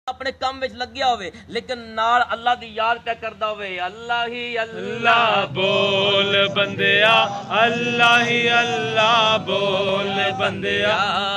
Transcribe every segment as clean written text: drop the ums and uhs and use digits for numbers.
اپنے کام وچ لگیا ہوئے لیکن نال اللہ دی یاد پہ کردا ہوئے اللہ ہی اللہ بول بندیا اللہ ہی اللہ بول بندیا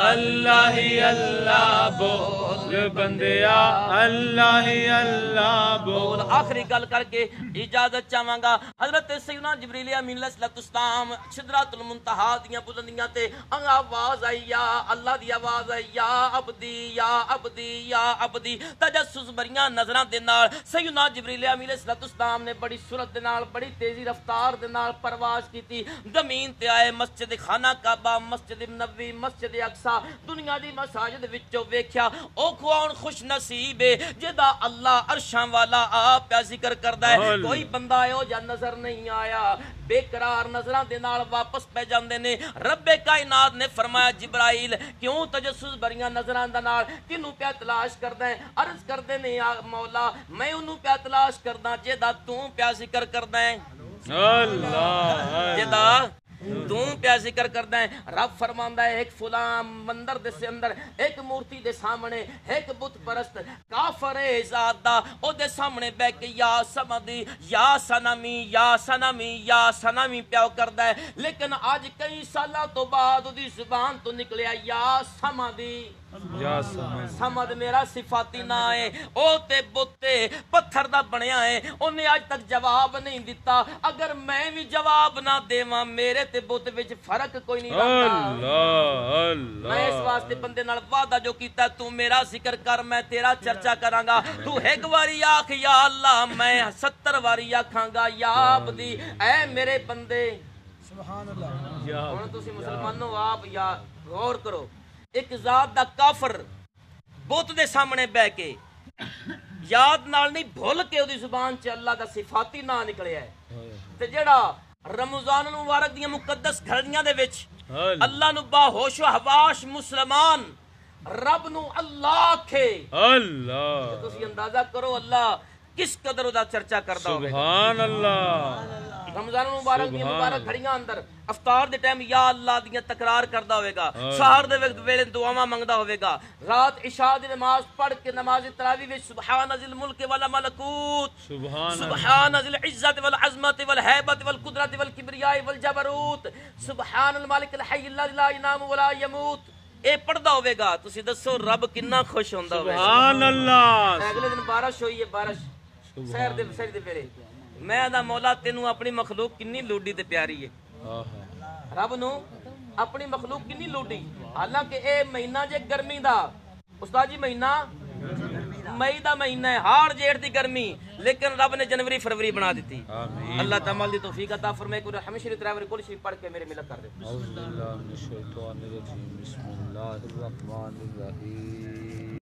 اللہ ہی اللہ بول بندیا اللہ ہی اللہ بول. آخری گل کر کے اجازت چاہواں گا. حضرت سیدنا جبریل امین علیہ السلام سدرۃ المنتہا دیاں بلندیاں تے آواز آئی یا اللہ دی آواز آئی یا عبدی یا عبدی یا عبدی. تجسس بریاں نظراں دے نال سیدنا جبریل امین علیہ السلام نے بڑی سرعت دے نال بڑی تیزی رفتار دے نال پرواز کیتی. زمین تے آئے مسجد خانہ کعبہ مسجد نبوی مسجد اقصی دنیا دی مساجد وچوں ویکھیا او کون خوش نصیب ہے جدا اللہ عرشاں والا آپ پہ ذکر کردا ہے. کوئی بندہ ایو جا نظر نہیں آیا بے قرار نظراں دے نال واپس پہ جاندے نے. رب کائنات نے فرمایا جبرائیل کیوں تجسس بریاں نظراں دے نال کینوں پہ تلاش کردا ہے؟ عرض کردے نے یا مولا میں انہوں پہ تلاش کردا جدا تو پہ ذکر کردا ہے اللہ جدا تو پیا ذکر کردا ہے. رب فرماندا ہے ایک فلاں مندر دے سے اندر ایک مورتی دے سامنے ایک بت پرست کافر ذات دا او دے سامنے بیٹھ کے یا سمدی یا سنمی یا سنمی یا سنمی پیا کردا ہے. لیکن آج کئی سالاں تو بعد دی زبان تو نکلیا یا سمدی یا سمد. سمد میرا صفاتی نا ہے او تے بتے پتھر دا بنیا ہے انہیں آج تک جواب نہیں دیتا. اگر میں بھی جواب نہ دیواں میرے تے بت وچ فرق کوئی نہیں رہتا. اللہ میں اس واسطے بندے نال وعدہ جو کیتا تو میرا ذکر کر میں تیرا چرچا کراں گا. تو ایک واری آکھ یا اللہ میں 70 واری آکھاں گا یا عبدی اے میرے بندے. سبحان اللہ. ہن تسی مسلمانوں آپ یا غور کرو ایک ذات دا کافر بت دے سامنے بہ کے یاد نال نہیں بھول کے دی زبان چ اللہ دا صفاتی نا نکلیا ہے تے جڑا رمضان المبارک دیاں مقدس گھڑیاں دے وچ اللہ نو با ہوش و حواس مسلمان رب نو اللہ آکھے اللہ تسی اندازہ کرو اللہ کس قدر دا چرچا کردا ہوے. سبحان اللہ. رمضان المبارک دی مبارک گھڑیاں اندر افطار دے ٹائم یا اللہ دیاں تکرار کردا ہوے گا. سحر دے وقت ویلے دعاواں منگدا ہوے گا. رات عشاء دی نماز پڑھ کے نماز تراویح وچ سبحان ذی الملک والملکوت سبحان ذی العزت والعظمت والہیبت والقدرت والکبریاء والجبروت سبحان الملک الحی الذی لا ینام ولا یموت اے پڑھدا ہوے گا. تسی دسو رب کتنا خوش ہوندا ہوے. سبحان اللہ. اگلے دن بارش ہوئی ہے بارش سحر دے ویلے میں آدھا مولا تینوں اپنی مخلوق کنی لوڈی تے پیاری ہے. رب نو اپنی مخلوق کنی لوڈی. حالانکہ اے مہینہ جے گرمی دا استاد جی مہینہ مئی دا مہینہ ہے ہاڑ جیڑھ دی گرمی لیکن رب نے جنوری فروری بنا دیتی. اللہ تعالی دی توفیق عطا فرمائے. کوئی رحمت شریف تراوی کل شریف پڑھ کے میرے ملت کر دے. اعوذ باللہ من الشیطان الرجیم بسم اللہ الرحمن الرحیم.